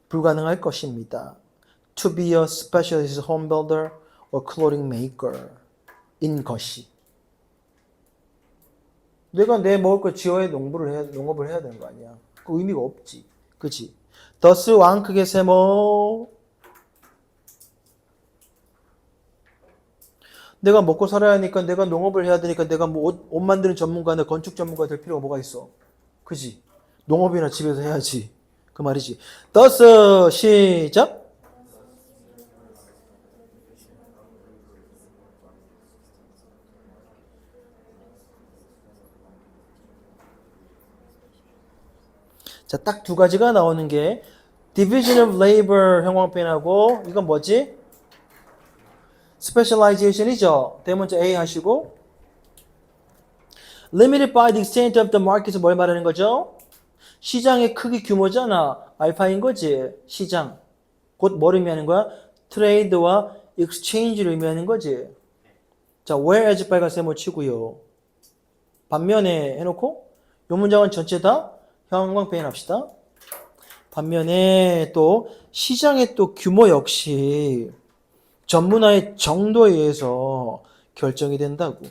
불가능할 것입니다. To be a specialist home builder or clothing maker 인 것이. 내가 내 먹을 거 지어야 농업을 해야 되는 거 아니야. 그 의미가 없지. 그치? 더스 왕 크게 세모. 내가 먹고 살아야 하니까 내가 농업을 해야 되니까 내가 뭐 옷 만드는 전문가나 건축 전문가 될 필요가 뭐가 있어? 그지? 농업이나 집에서 해야지. 그 말이지. 더스 시작. 자, 딱 두 가지가 나오는 게 division of labor 형광펜하고 이건 뭐지? specialization이죠. 대문자 A 하시고 limited by the extent of the market은 뭘 말하는 거죠? 시장의 크기 규모잖아. 알파인 거지. 시장. 곧 뭘 의미하는 거야? trade와 exchange를 의미하는 거지. 자, whereas 빨간 세모 치고요. 반면에 해놓고 이 문장은 전체 다 형광펜 합시다. 반면에 또 시장의 또 규모 역시 전문화의 정도에 의해서 결정이 된다고.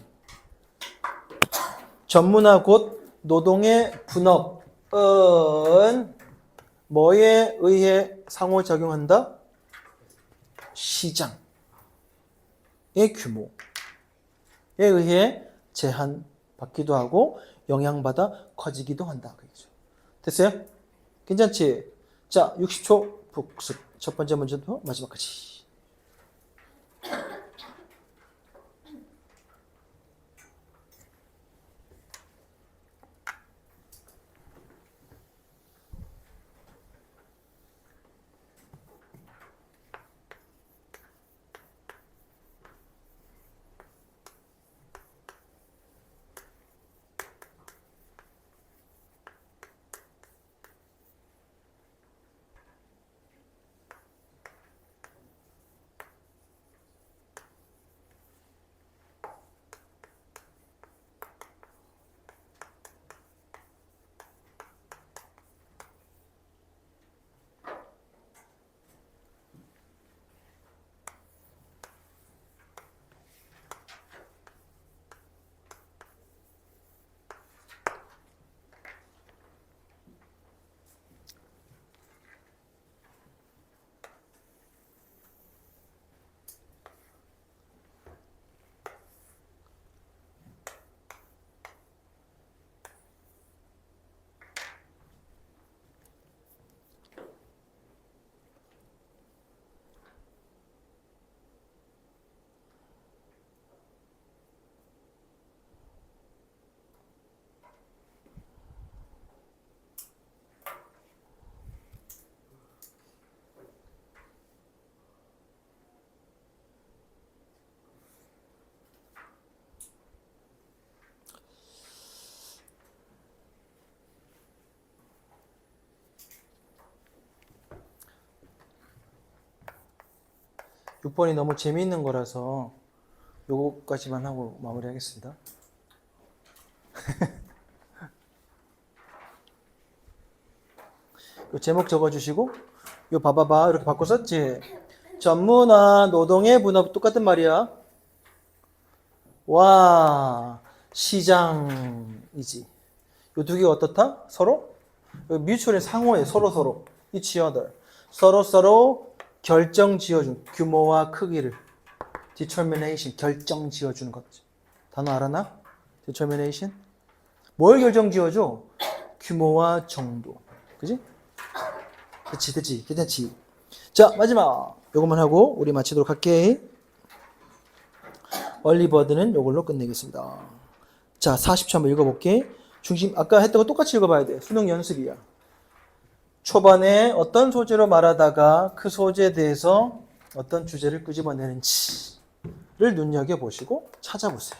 전문화 곧 노동의 분업은 뭐에 의해 상호작용한다? 시장의 규모에 의해 제한받기도 하고 영향받아 커지기도 한다. 됐어요? 괜찮지? 자, 60초 복습. 첫 번째 문제부터 마지막까지. 6번이 너무 재미있는 거라서 요거까지만 하고 마무리하겠습니다. 요 제목 적어주시고 요 봐봐봐 이렇게 바꿔 썼지. 전문화 노동의 분업 똑같은 말이야. 와 시장이지. 요 두 개가 어떻다? 서로? 뮤추얼의 상호에 서로 each other 서로 결정 지어준 규모와 크기를 determination 결정 지어주는 거지. 단어 알아나? determination 뭘 결정 지어줘? 규모와 정도. 그지? 됐지 괜찮지. 자 마지막 요것만 하고 우리 마치도록 할게. 얼리버드는 요걸로 끝내겠습니다. 자 40초 한번 읽어볼게. 중심 아까 했던 거 똑같이 읽어봐야 돼. 수능 연습이야. 초반에 어떤 소재로 말하다가 그 소재에 대해서 어떤 주제를 끄집어내는지를 눈여겨보시고 찾아보세요.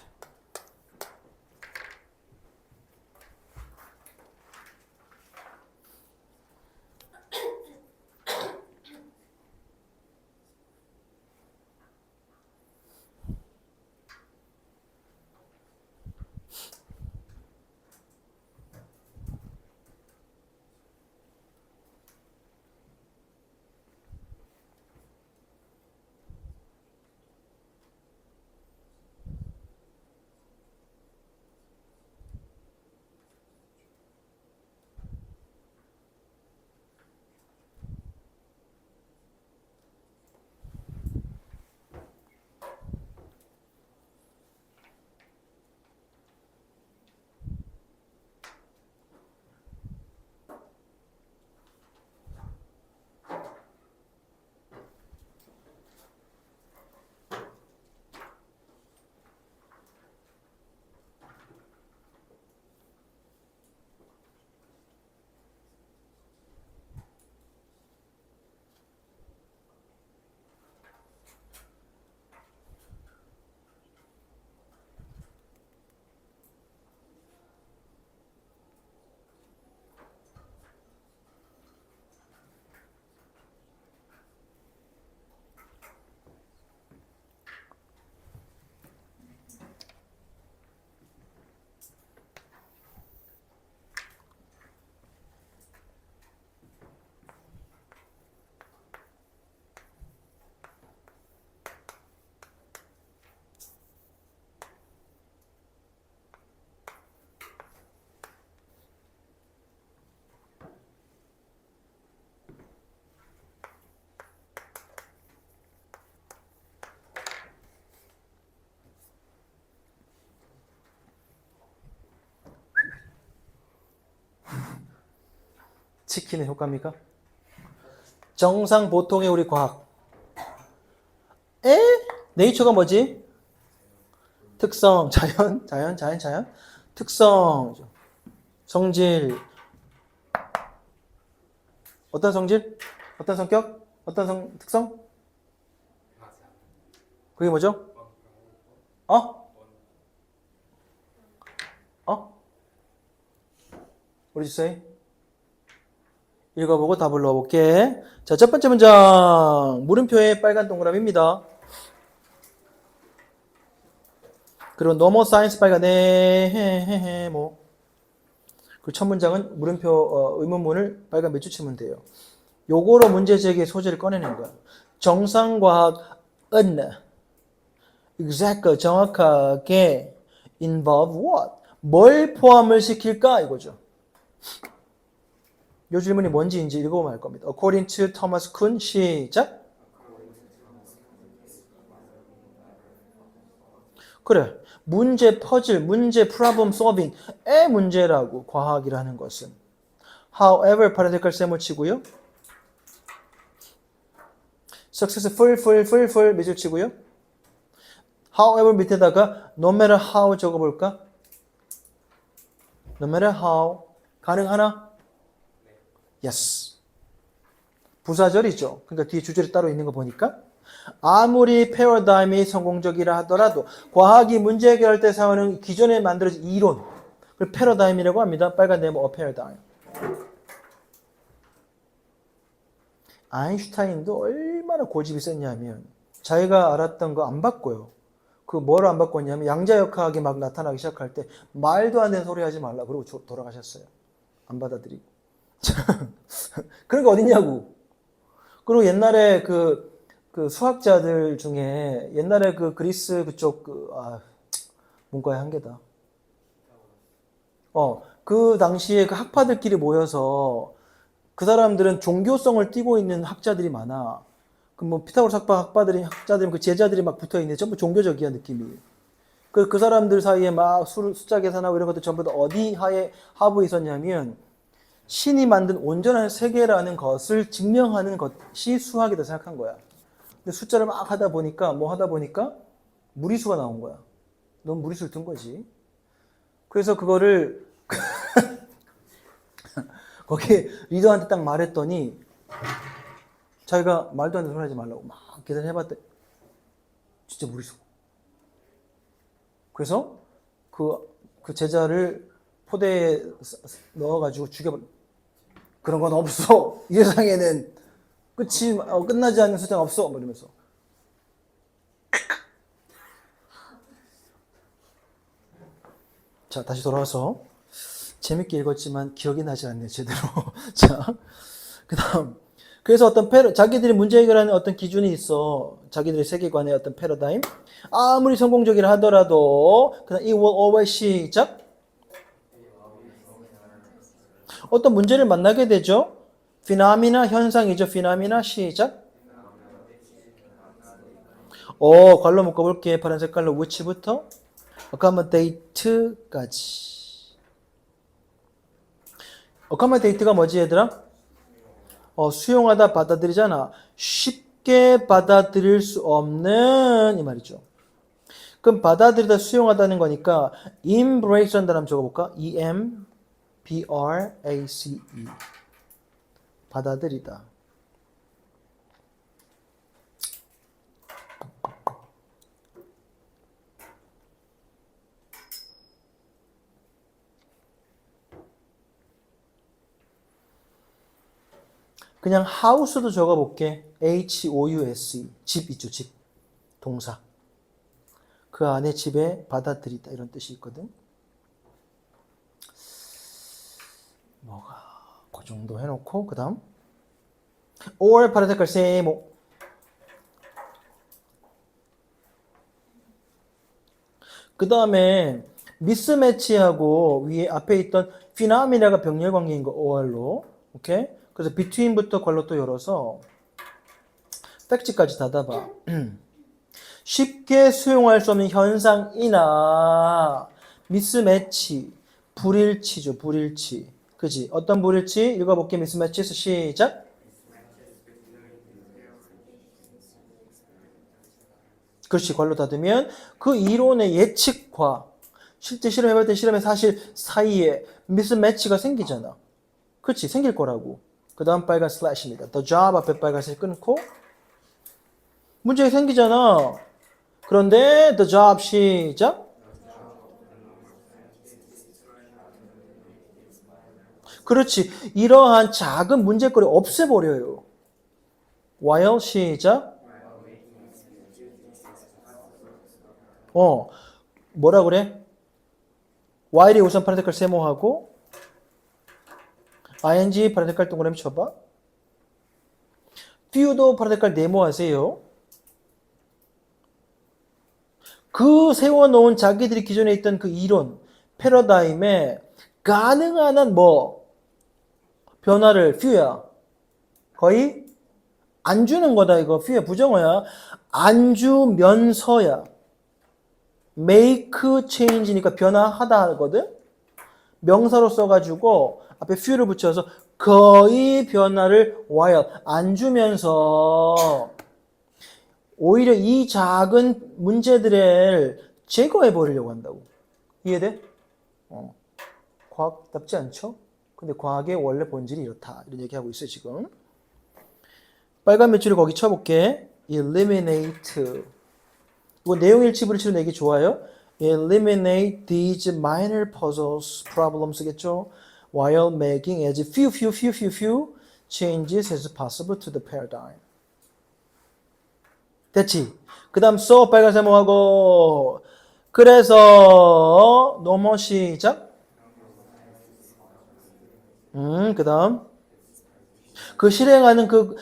치킨의 효과입니까? 정상 보통의 우리 과학. 네이처가 뭐지? 특성, 자연. 특성, 성질. 어떤 성질? 어떤 성격? 어떤 특성? 그게 뭐죠? 우리 주세요. 읽어보고 답을 넣어볼게. 자, 첫 번째 문장. 물음표에 빨간 동그라미입니다. 그리고 넘어 사이언스 빨간 뭐. 그리고 첫 문장은 물음표 의문문을 빨간 몇 줄 치면 돼요. 요거로 문제 제기의 소재를 꺼내는 거야. 정상과학은 exact 정확하게 involve what? 뭘 포함을 시킬까? 이거죠. 요 질문이 뭔지인지 읽어보면 알 겁니다. According to Thomas Kuhn, 시작. 그래. 문제 퍼즐, 문제 problem solving의 문제라고 과학이라는 것은. However, 파란색깔 셈을 치고요. successful, 밑줄 치고요. However 밑에다가 no matter how 적어볼까? No matter how. 가능하나? Yes. 부사절이죠. 그러니까 뒤에 주절이 따로 있는 거 보니까 아무리 패러다임이 성공적이라 하더라도 과학이 문제 해결할 때 사용하는 기존에 만들어진 이론 그걸 패러다임이라고 합니다. 빨간 네모 패러다임. 아인슈타인도 얼마나 고집이 셌냐면 자기가 알았던 거 안 바꿔요. 그 뭐를 안 바꿨냐면 양자역학이 막 나타나기 시작할 때 말도 안 되는 소리 하지 말라 그러고 돌아가셨어요. 안 받아들이고. 그런 게 어딨냐고. 그리고 옛날에 그 수학자들 중에 옛날에 그 그리스 그쪽 문과의 한계다. 그 당시에 그 학파들끼리 모여서 그 사람들은 종교성을 띠고 있는 학자들이 많아. 그 뭐 피타고라스 학자들이 그 제자들이 막 붙어 있는데 전부 종교적이야 느낌이. 그 사람들 사이에 막 숫자 계산하고 이런 것들 전부 다 어디 하부에 있었냐면 신이 만든 온전한 세계라는 것을 증명하는 것이 수학이다 생각한 거야. 근데 숫자를 막 하다 보니까 무리수가 나온 거야. 넌 무리수를 둔 거지. 그래서 그거를 거기 리더한테 딱 말했더니 자기가 말도 안 되는 소리 하지 말라고 막 계산해봤더니 진짜 무리수. 그래서 그 제자를 포대에 넣어가지고 죽여버려. 그런 건 없어. 이 세상에는 끝나지 않는 숫자가 없어. 뭐 이러면서. 자, 다시 돌아와서 재밌게 읽었지만 기억이 나지 않네 제대로. 자, 그다음 그래서 자기들이 문제 해결하는 어떤 기준이 있어. 자기들의 세계관의 어떤 패러다임. 아무리 성공적이라 하더라도 그다음 it will always 시작. 어떤 문제를 만나게 되죠. 피나미나 현상이죠. 피나미나 시작. 관로 묶어볼게. 파란 색깔로 which부터 accommodate까지. accommodate가 뭐지 얘들아? 수용하다 받아들이잖아. 쉽게 받아들일 수 없는 이 말이죠. 그럼 받아들이다 수용하다는 거니까 embrace라는 단어 한번 적어볼까? E-M-B-R-A-C-E 받아들이다. 그냥 house도 적어볼게. H-O-U-S-E. 집 있죠, 집. 동사. 그 안에 집에 받아들이다. 이런 뜻이 있거든. 그 정도 해놓고, 그 다음. or 파란 색깔 세모. 그 다음에 미스매치하고 위에 앞에 있던 피나미나가 병렬 관계인 거, or로. 오케이? 그래서 between부터 괄호 또 열어서 팩트까지 닫아봐. 쉽게 수용할 수 없는 현상이나 미스매치, 불일치죠. 불일치. 그지? 어떤 불일치? 읽어볼게. 미스매치에서 시작. 그렇지. 괄호 닫으면 그 이론의 예측과 실제 실험해볼 때 실험의 사실 사이에 미스매치가 생기잖아. 그렇지. 생길 거라고. 그 다음 빨간 슬래시입니다. The job 앞에 빨간색 끊고 문제가 생기잖아. 그런데 the job 시작. 그렇지. 이러한 작은 문제거리 없애버려요. while 시작. 뭐라 그래? while이 우선 파란 색깔 세모하고 ing 파란 색깔 동그라미 쳐봐. few도 파란 색깔 네모하세요. 그 세워놓은 자기들이 기존에 있던 그 이론, 패러다임에 가능한 한 변화를 few야. 거의 안 주는 거다 이거. few야 부정어야. 안 주면서야. make change니까 변화하다 하거든. 명사로 써가지고 앞에 few를 붙여서 거의 변화를 while 안 주면서 오히려 이 작은 문제들을 제거해 버리려고 한다고. 이해돼? 과학답지 않죠? 근데 과학의 원래 본질이 이렇다. 이런 얘기하고 있어요 지금. 빨간 밑줄을 거기 쳐볼게. eliminate. 이거 내용 일치부를 치는 얘기 좋아요. eliminate these minor puzzles, problems겠죠? while making as few changes as possible to the paradigm. 됐지? 그 다음 so 빨간색 뭐하고 그래서 넘어 시작. 그 다음 그 실행하는 그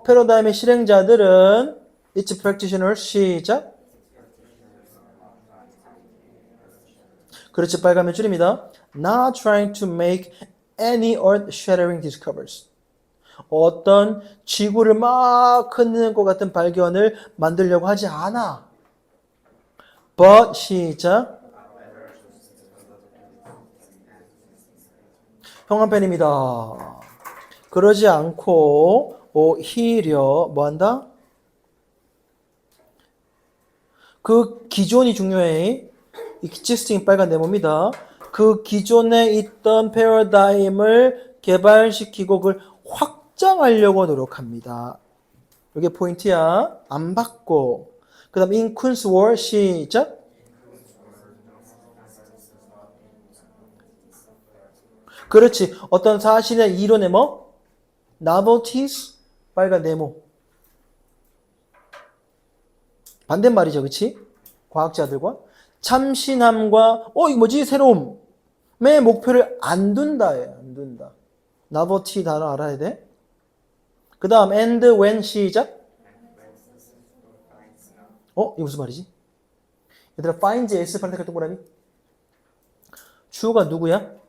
패러다임의 실행자들은 its practitioners 시작. 그렇지 빨간 몇 줄입니다. Not trying to make any earth-shattering discoveries. 어떤 지구를 막 흔드는 것 같은 발견을 만들려고 하지 않아. But 시작. 형한편입니다. 그러지 않고 오히려 뭐한다? 그 기존이 중요해. existing 빨간 네모입니다. 그 기존에 있던 패러다임을 개발시키고 그걸 확장하려고 노력합니다. 이게 포인트야. 안 받고. 그 다음 in Kunstwerk 시작. 그렇지. 어떤 사실의 이론의 뭐? novelties 빨간 네모. 반대말이죠. 그렇지? 과학자들과 참신함과 이거 뭐지? 새로움의 목표를 안 둔다예요. 안 둔다. novelty 단어 알아야 돼. 그 다음 and when 시작. 이거 무슨 말이지? 얘들아 finds s 발색할 때 뭐라니? 주어가 누구야?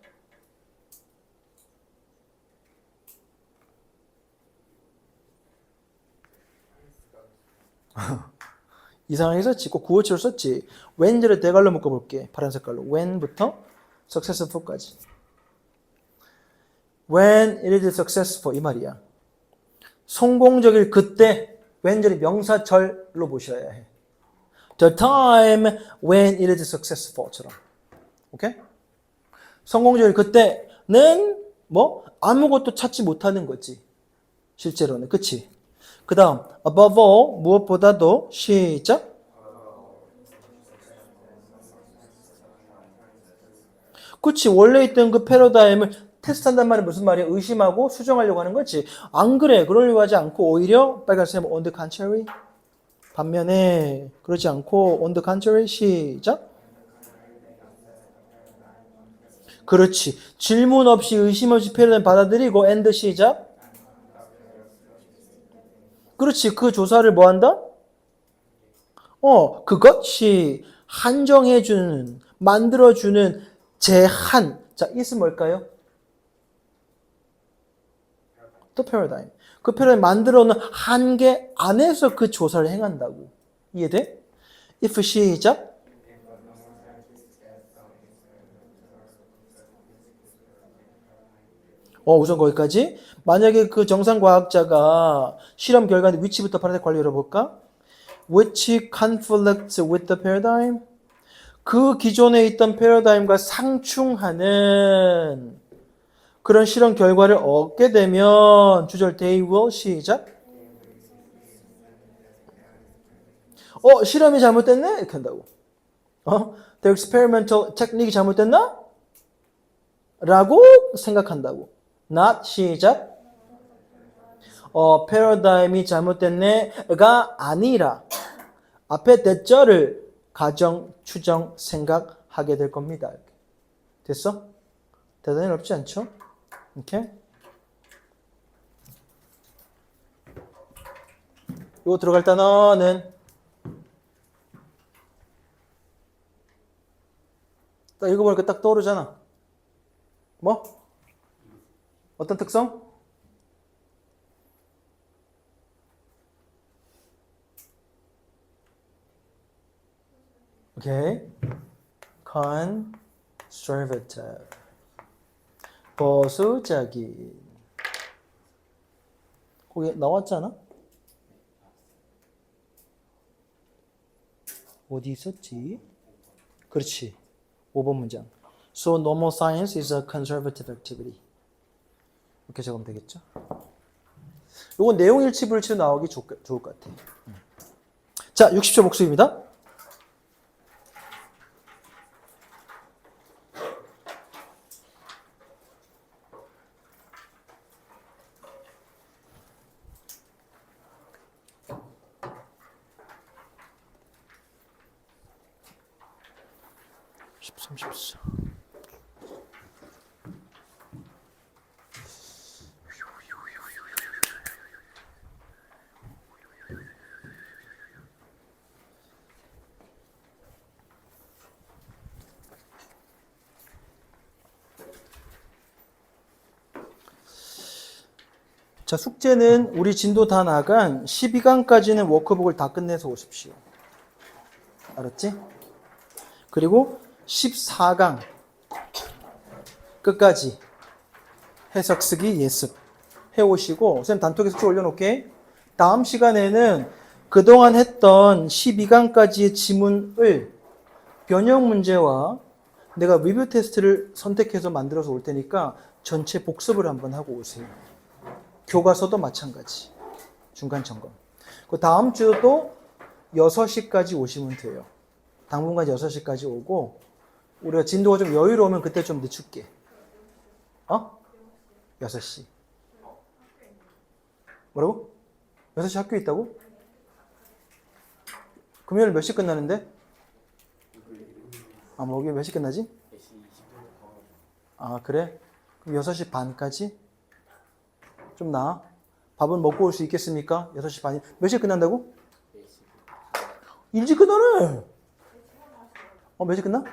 이상하게 썼지. 꼭 구어체로 썼지. when를 대갈로 묶어볼게. 파란 색깔로. when부터 successful까지. when it is successful 이 말이야. 성공적일 그때 when절이 명사절로 보셔야 해. The time when it is successful처럼. 오케이? 성공적일 그때는 뭐 아무것도 찾지 못하는 거지. 실제로는. 그치? 그 다음 above all 무엇보다도 시작. 그치? 원래 있던 그 패러다임을 테스트한단 말이 무슨 말이야? 의심하고 수정하려고 하는 거지. 안 그래. 그러려고 하지 않고 오히려 빨간색 on the contrary 반면에 그러지 않고 on the contrary 시작. 그렇지. 질문 없이 의심 없이 패러다임 받아들이고 and 시작. 그렇지. 그 조사를 뭐 한다? 그것이 한정해주는, 만들어주는 제한. 자, 이것은 뭘까요? 또 패러다임. 그 패러다임 만들어놓은 한계 안에서 그 조사를 행한다고. 이해돼? if 시작. 우선 거기까지. 만약에 그 정상과학자가 실험 결과의 위치부터 파란색 관리 열어볼까? Which conflicts with the paradigm? 그 기존에 있던 패러다임과 상충하는 그런 실험 결과를 얻게 되면 주절 they will 시작. 실험이 잘못됐네? 이렇게 한다고. The experimental technique이 잘못됐나? 라고 생각한다고. not 시작. 패러다임이 잘못됐네가 아니라 앞에 대절을 가정, 추정, 생각하게 될 겁니다. 됐어? 대단히 어렵지 않죠? 이렇게. 요거 들어갈 단어는 딱 읽어보니까 딱 떠오르잖아. 뭐? 어떤 특성? 오케이. conservative. 보수적인. 거기 나왔잖아? 어디 있었지? 그렇지. 5번 문장. So normal science is a conservative activity. 이렇게 적으면 되겠죠? 요건 내용 일치 불치로 나오기 좋을 것 같아. 자, 60초 복습입니다. 13, 14. 자, 숙제는 우리 진도 다 나간 12강까지는 워크북을 다 끝내서 오십시오. 알았지? 그리고 14강 끝까지 해석 쓰기 예습 해오시고 선생님 단톡에 숙제 올려놓을게. 다음 시간에는 그동안 했던 12강까지의 지문을 변형 문제와 내가 리뷰 테스트를 선택해서 만들어서 올 테니까 전체 복습을 한번 하고 오세요. 교과서도 마찬가지. 중간 점검. 그 다음 주도 또 6시까지 오시면 돼요. 당분간 6시까지 오고 우리가 진도가 좀 여유로우면 그때 좀 늦출게. 6시. 뭐라고? 6시 학교에 있다고? 금요일 몇 시 끝나는데? 목요일 몇 시 끝나지? 그래? 그럼 6시 반까지? 좀 나아? 밥은 먹고 올 수 있겠습니까? 6시 반이. 몇 시에 끝난다고? 일찍 끝나네. 몇 시 끝나?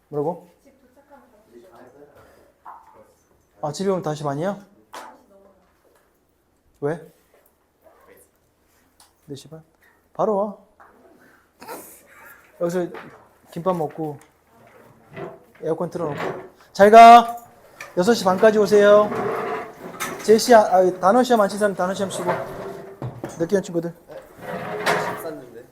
뭐라고? 집에 오면 5시 반이야? 왜? 4시 반? 바로 와. 여기서 김밥 먹고 에어컨 틀어놓고. 잘 가. 6시 반까지 오세요. 제시, 단어 시험 안 친 사람 단어 시험 쓰고. 늦게 온 친구들.
쌌는데.